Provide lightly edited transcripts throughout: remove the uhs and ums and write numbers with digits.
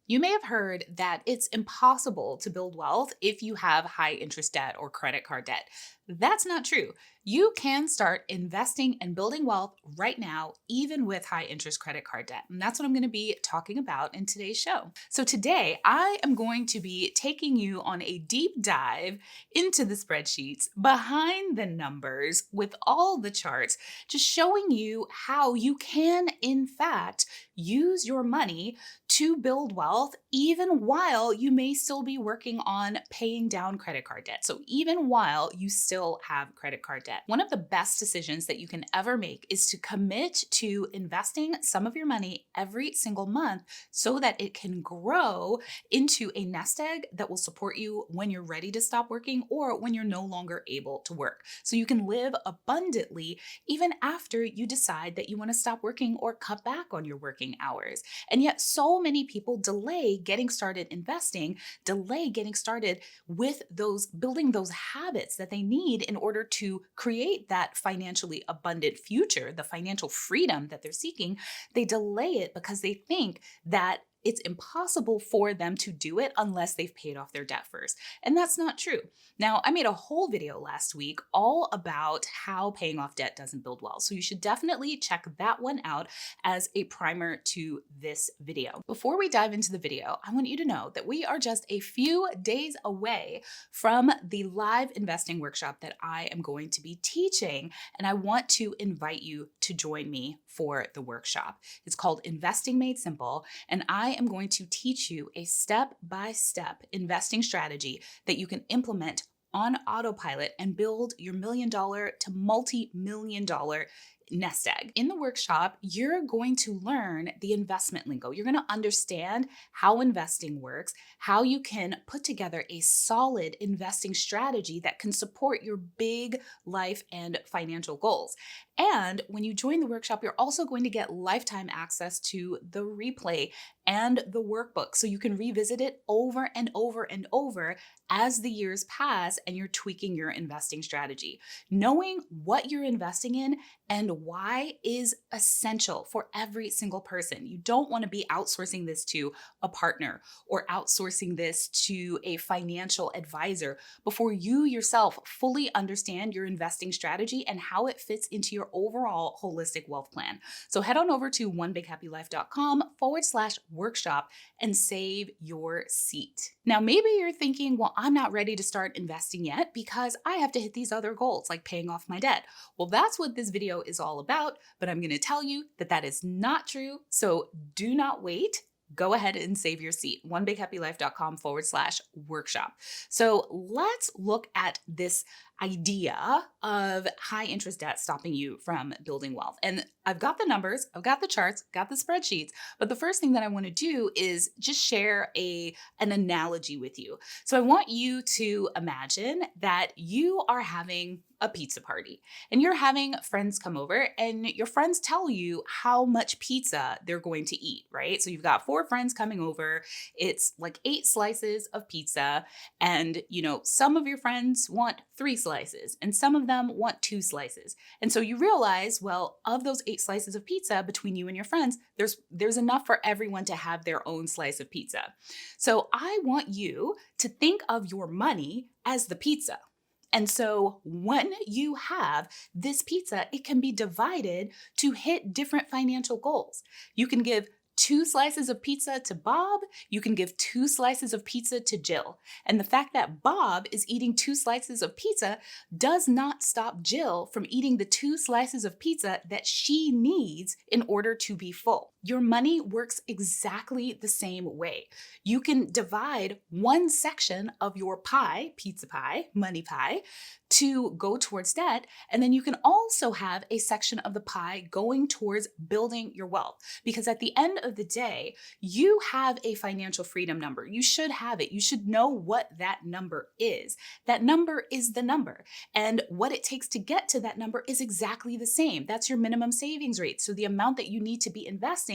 You may have heard that it's impossible to build wealth if you have high interest debt or credit card debt. That's not true. You can start investing and building wealth right now, even with high interest credit card debt. And that's what I'm going to be talking about in today's show. So, today I am going to be taking you on a deep dive into the spreadsheets behind the numbers with all the charts, just showing you how you can, in fact, use your money to build wealth, even while you may still be working on paying down credit card debt. So, even while you still have credit card debt, one of the best decisions that you can ever make is to commit to investing some of your money every single month so that it can grow into a nest egg that will support you when you're ready to stop working or when you're no longer able to work. So, you can live abundantly even after you decide that you want to stop working or cut back on your working hours. And yet, so many people delay getting started investing, delay getting started with those building those habits that they need in order to create that financially abundant future, the financial freedom that they're seeking. They delay it because they think that it's impossible for them to do it unless they've paid off their debt first. And that's not true. Now, I made a whole video last week all about how paying off debt doesn't build wealth. So you should definitely check that one out as a primer to this video. Before we dive into the video, I want you to know that we are just a few days away from the live investing workshop that I am going to be teaching. And I want to invite you to join me for the workshop. It's called Investing Made Simple, and I am going to teach you a step-by-step investing strategy that you can implement on autopilot and build your $1 million to multi-million dollar nest egg. In the workshop, you're going to learn the investment lingo. You're going to understand how investing works, how you can put together a solid investing strategy that can support your big life and financial goals. And when you join the workshop, you're also going to get lifetime access to the replay and the workbook. So you can revisit it over and over and over as the years pass and you're tweaking your investing strategy. Knowing what you're investing in and why is essential for every single person. You don't want to be outsourcing this to a partner or outsourcing this to a financial advisor before you yourself fully understand your investing strategy and how it fits into your overall holistic wealth plan. So head on over to onebighappylife.com/workshop and save your seat. Now, maybe you're thinking, well, I'm not ready to start investing yet because I have to hit these other goals like paying off my debt. Well, that's what this video is all about, but I'm going to tell you that that is not true. So do not wait. Go ahead and save your seat. onebighappylife.com/workshop. So let's look at this idea of high interest debt stopping you from building wealth. And I've got the numbers, I've got the charts, got the spreadsheets, but the first thing that I want to do is just share an analogy with you. So I want you to imagine that you are having a pizza party and you're having friends come over and your friends tell you how much pizza they're going to eat, right? So you've got 4 friends coming over. It's like 8 slices of pizza. And, some of your friends want 3 slices and some of them want 2 slices. And so you realize, well, of those 8 slices of pizza between you and your friends, there's enough for everyone to have their own slice of pizza. So I want you to think of your money as the pizza. And so when you have this pizza, it can be divided to hit different financial goals. You can give 2 slices of pizza to Bob, you can give 2 slices of pizza to Jill. And the fact that Bob is eating 2 slices of pizza does not stop Jill from eating the 2 slices of pizza that she needs in order to be full. Your money works exactly the same way. You can divide one section of your pie, pizza pie, money pie, to go towards debt. And then you can also have a section of the pie going towards building your wealth. Because at the end of the day, you have a financial freedom number. You should have it. You should know what that number is. That number is the number. And what it takes to get to that number is exactly the same. That's your minimum savings rate. So the amount that you need to be investing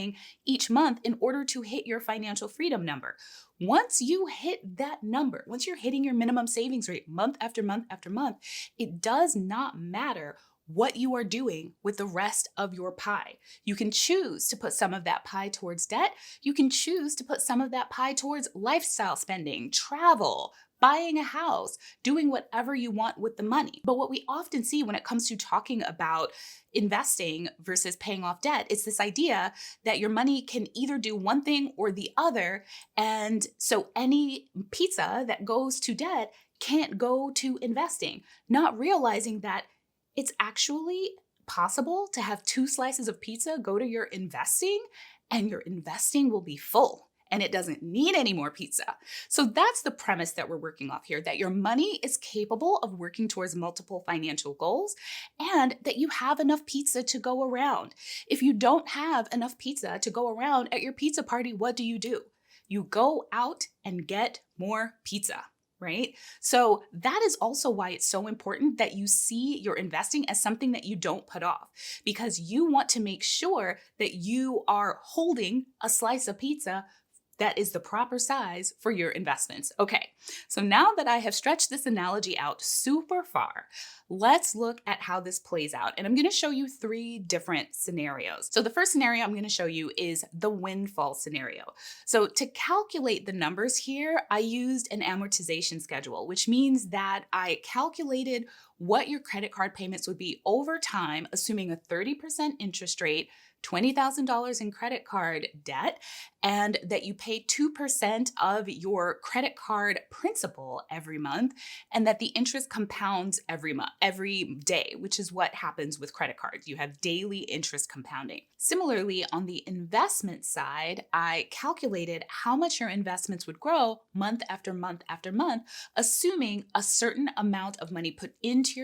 each month in order to hit your financial freedom number. Once you hit that number, once you're hitting your minimum savings rate month after month after month, it does not matter what you are doing with the rest of your pie. You can choose to put some of that pie towards debt. You can choose to put some of that pie towards lifestyle spending, travel, buying a house, doing whatever you want with the money. But what we often see when it comes to talking about investing versus paying off debt, it's this idea that your money can either do one thing or the other. And so any pizza that goes to debt can't go to investing, not realizing that it's actually possible to have two slices of pizza go to your investing, and your investing will be full and it doesn't need any more pizza. So that's the premise that we're working off here, that your money is capable of working towards multiple financial goals and that you have enough pizza to go around. If you don't have enough pizza to go around at your pizza party, what do? You go out and get more pizza. Right? So that is also why it's so important that you see your investing as something that you don't put off, because you want to make sure that you are holding a slice of pizza that is the proper size for your investments. Okay, so now that I have stretched this analogy out super far, let's look at how this plays out. And I'm going to show you three different scenarios. So the first scenario I'm going to show you is the windfall scenario. So to calculate the numbers here, I used an amortization schedule, which means that I calculated what your credit card payments would be over time, assuming a 30% interest rate, $20,000 in credit card debt, and that you pay 2% of your credit card principal every month, and that the interest compounds every day, which is what happens with credit cards. You have daily interest compounding. Similarly, on the investment side, I calculated how much your investments would grow month after month after month, assuming a certain amount of money put into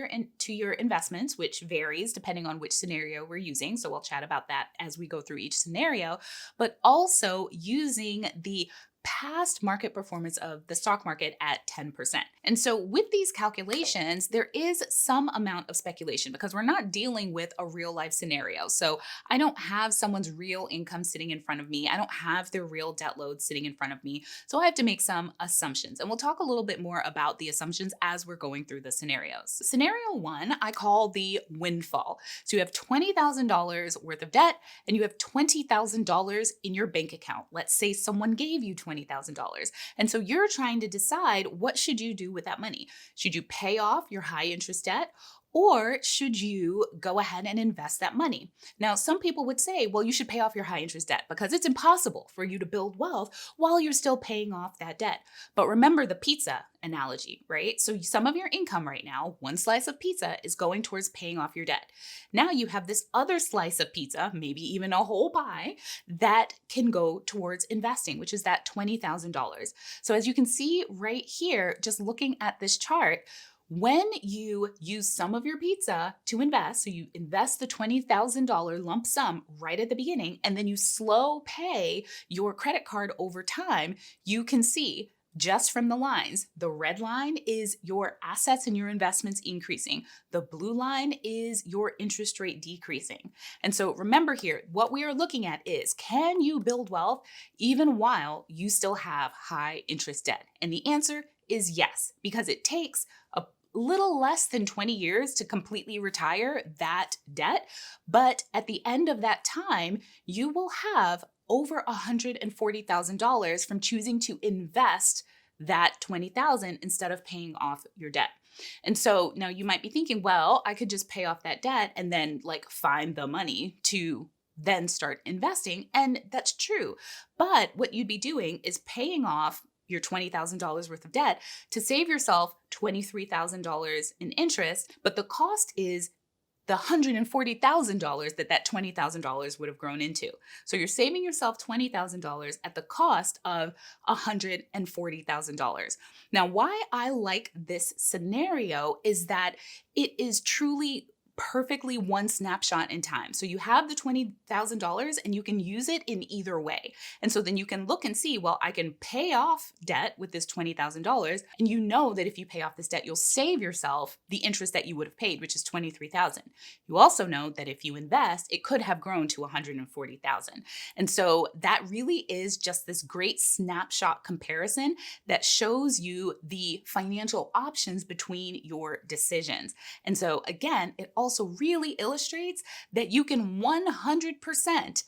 your investments, which varies depending on which scenario we're using. So we'll chat about that as we go through each scenario, but also using the past market performance of the stock market at 10%. And so with these calculations, there is some amount of speculation because we're not dealing with a real life scenario. So I don't have someone's real income sitting in front of me. I don't have their real debt load sitting in front of me. So I have to make some assumptions. And we'll talk a little bit more about the assumptions as we're going through the scenarios. Scenario one, I call the windfall. So you have $20,000 worth of debt and you have $20,000 in your bank account. Let's say someone gave you $20,000. And so you're trying to decide, what should you do with that money? Should you pay off your high interest debt? Or should you go ahead and invest that money? Now, some people would say, well, you should pay off your high interest debt because it's impossible for you to build wealth while you're still paying off that debt. But remember the pizza analogy, right? So some of your income right now, one slice of pizza, is going towards paying off your debt. Now you have this other slice of pizza, maybe even a whole pie, that can go towards investing, which is that $20,000. So as you can see right here, just looking at this chart, when you use some of your pizza to invest, so you invest the $20,000 lump sum right at the beginning, and then you slow pay your credit card over time, you can see just from the lines, the red line is your assets and your investments increasing. The blue line is your interest rate decreasing. And so remember here, what we are looking at is, can you build wealth even while you still have high interest debt? And the answer is yes, because it takes a little less than 20 years to completely retire that debt. But at the end of that time, you will have over $140,000 from choosing to invest that $20,000 instead of paying off your debt. And so now you might be thinking, well, I could just pay off that debt and then find the money to then start investing. And that's true. But what you'd be doing is paying off your $20,000 worth of debt to save yourself $23,000 in interest, but the cost is the $140,000 that $20,000 would have grown into. So you're saving yourself $20,000 at the cost of $140,000. Now, why I like this scenario is that it is truly perfectly one snapshot in time. So you have the $20,000 and you can use it in either way. And so then you can look and see, well, I can pay off debt with this $20,000. And you know that if you pay off this debt, you'll save yourself the interest that you would have paid, which is $23,000. You also know that if you invest, it could have grown to $140,000. And so that really is just this great snapshot comparison that shows you the financial options between your decisions. And so again, it also really illustrates that you can 100%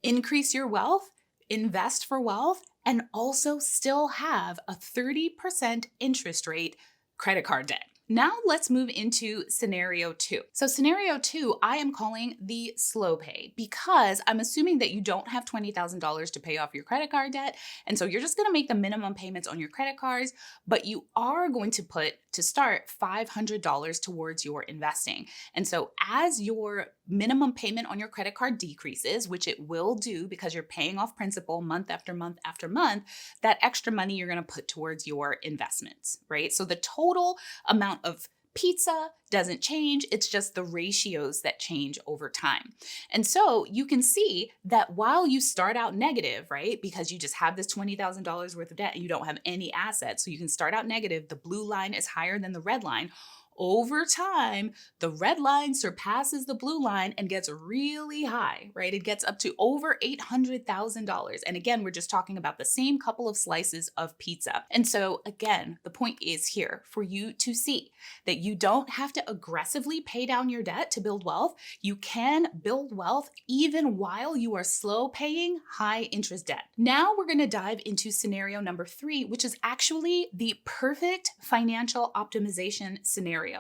increase your wealth, invest for wealth, and also still have a 30% interest rate credit card debt. Now let's move into scenario two. So scenario two, I am calling the slow pay because I'm assuming that you don't have $20,000 to pay off your credit card debt. And so you're just gonna make the minimum payments on your credit cards, but you are going to put, to start, $500 towards your investing. And so as your minimum payment on your credit card decreases, which it will do because you're paying off principal month after month after month, that extra money you're gonna put towards your investments, right? So the total amount of pizza doesn't change. It's just the ratios that change over time. And so you can see that while you start out negative, right, because you just have this $20,000 worth of debt and you don't have any assets, so you can start out negative, the blue line is higher than the red line. Over time, the red line surpasses the blue line and gets really high, right? It gets up to over $800,000. And again, we're just talking about the same couple of slices of pizza. And so again, the point is here for you to see that you don't have to aggressively pay down your debt to build wealth. You can build wealth even while you are slow paying high interest debt. Now we're going to dive into scenario number three, which is actually the perfect financial optimization scenario,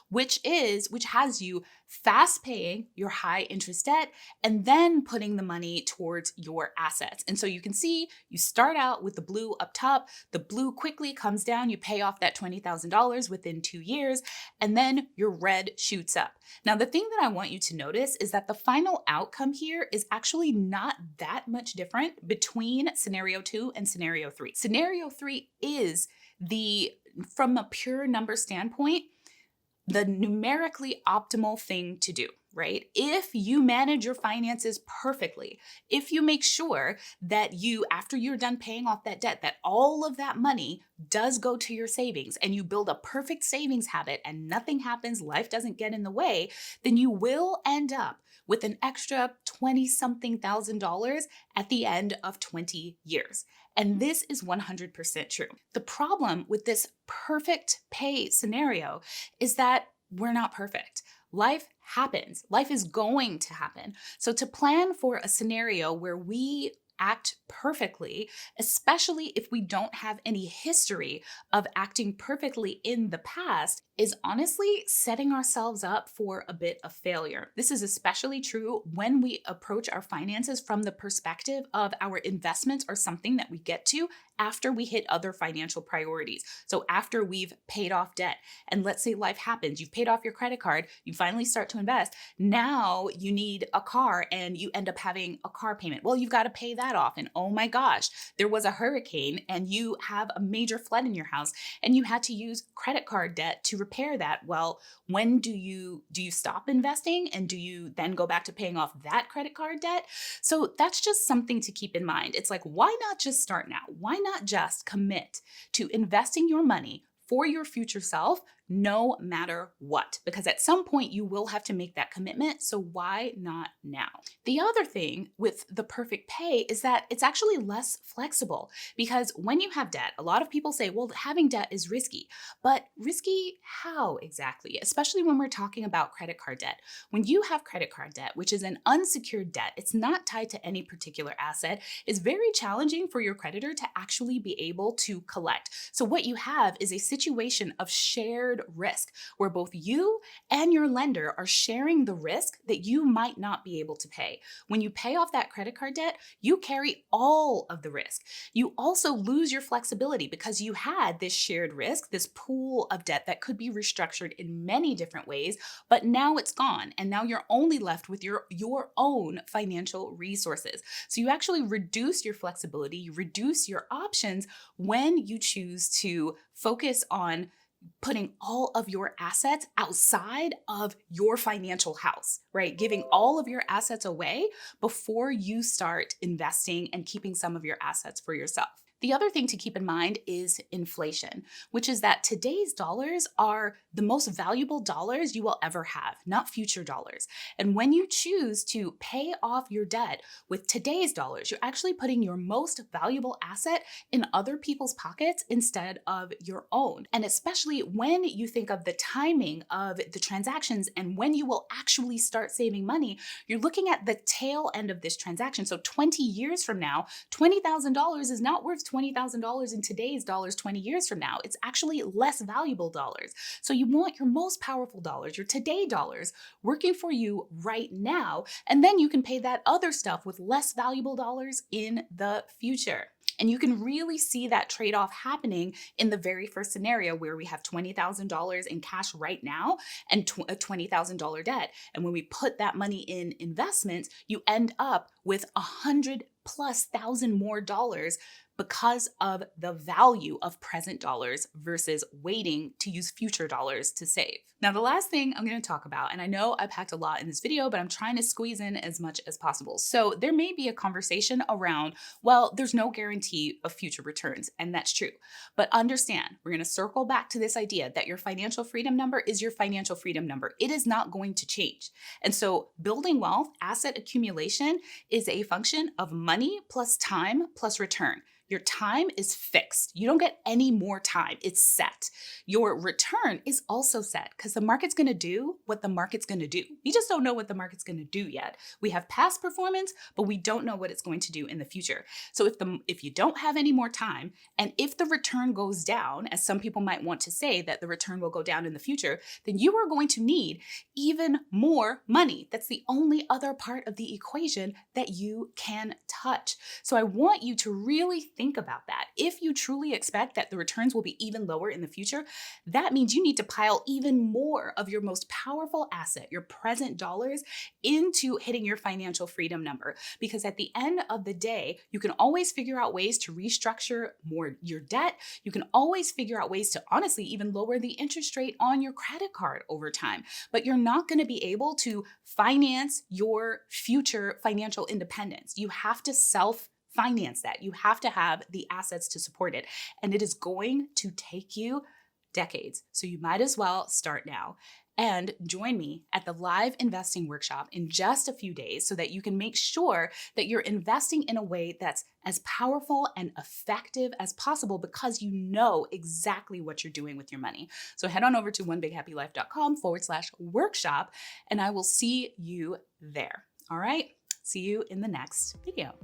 which has you fast paying your high interest debt and then putting the money towards your assets. And so you can see you start out with the blue up top, the blue quickly comes down, you pay off that $20,000 within 2 years, and then your red shoots up. Now, the thing that I want you to notice is that the final outcome here is actually not that much different between scenario two and scenario three. Scenario three is from a pure number standpoint, the numerically optimal thing to do, right? If you manage your finances perfectly, if you make sure that after you're done paying off that debt, that all of that money does go to your savings and you build a perfect savings habit and nothing happens, life doesn't get in the way, then you will end up with an extra 20-something thousand dollars at the end of 20 years. And this is 100% true. The problem with this perfect pay scenario is that we're not perfect. Life happens. Life is going to happen. So to plan for a scenario where we act perfectly, especially if we don't have any history of acting perfectly in the past, is honestly setting ourselves up for a bit of failure. This is especially true when we approach our finances from the perspective of our investments are something that we get to after we hit other financial priorities. So after we've paid off debt, and let's say life happens, you've paid off your credit card, you finally start to invest. Now you need a car and you end up having a car payment. Well, you've got to pay that off. And oh my gosh, there was a hurricane and you have a major flood in your house and you had to use credit card debt to repair that. Well, when do you stop investing and do you then go back to paying off that credit card debt? So that's just something to keep in mind. It's like, why not just start now? Why not just commit to investing your money for your future self, no matter what? Because at some point you will have to make that commitment. So why not now? The other thing with the perfect pay is that it's actually less flexible because when you have debt, a lot of people say, well, having debt is risky, but risky how exactly? Especially when we're talking about credit card debt. When you have credit card debt, which is an unsecured debt, it's not tied to any particular asset, it's very challenging for your creditor to actually be able to collect. So what you have is a situation of shared risk where both you and your lender are sharing the risk that you might not be able to pay. When you pay off that credit card debt, you carry all of the risk. You also lose your flexibility because you had this shared risk, this pool of debt that could be restructured in many different ways, but now it's gone. And now you're only left with your own financial resources. So you actually reduce your flexibility, you reduce your options when you choose to focus on putting all of your assets outside of your financial house, right? Giving all of your assets away before you start investing and keeping some of your assets for yourself. The other thing to keep in mind is inflation, which is that today's dollars are the most valuable dollars you will ever have, not future dollars. And when you choose to pay off your debt with today's dollars, you're actually putting your most valuable asset in other people's pockets instead of your own. And especially when you think of the timing of the transactions and when you will actually start saving money, you're looking at the tail end of this transaction. So 20 years from now, $20,000 is not worth $20,000 in today's dollars 20 years from now. It's actually less valuable dollars. So you want your most powerful dollars, your today dollars, working for you right now. And then you can pay that other stuff with less valuable dollars in the future. And you can really see that trade-off happening in the very first scenario where we have $20,000 in cash right now and a $20,000 debt. And when we put that money in investments, you end up with $100,000+ more dollars because of the value of present dollars versus waiting to use future dollars to save. Now, the last thing I'm going to talk about, and I know I packed a lot in this video, but I'm trying to squeeze in as much as possible. So there may be a conversation around, well, there's no guarantee of future returns, and that's true. But understand, we're going to circle back to this idea that your financial freedom number is your financial freedom number. It is not going to change. And so building wealth, asset accumulation is a function of money plus time plus return. Your time is fixed. You don't get any more time. It's set. Your return is also set because the market's going to do what the market's going to do. We just don't know what the market's going to do yet. We have past performance, but we don't know what it's going to do in the future. So if you don't have any more time, and if the return goes down, as some people might want to say that the return will go down in the future, then you are going to need even more money. That's the only other part of the equation that you can touch. So I want you to really think about that. If you truly expect that the returns will be even lower in the future, that means you need to pile even more of your most powerful asset, your present dollars, into hitting your financial freedom number. Because at the end of the day, you can always figure out ways to restructure more your debt. You can always figure out ways to honestly even lower the interest rate on your credit card over time. But you're not going to be able to finance your future financial independence. You have to finance that. You have to have the assets to support it. And it is going to take you decades. So you might as well start now. And join me at the live investing workshop in just a few days so that you can make sure that you're investing in a way that's as powerful and effective as possible because you know exactly what you're doing with your money. So head on over to onebighappylife.com/workshop and I will see you there. All right. See you in the next video.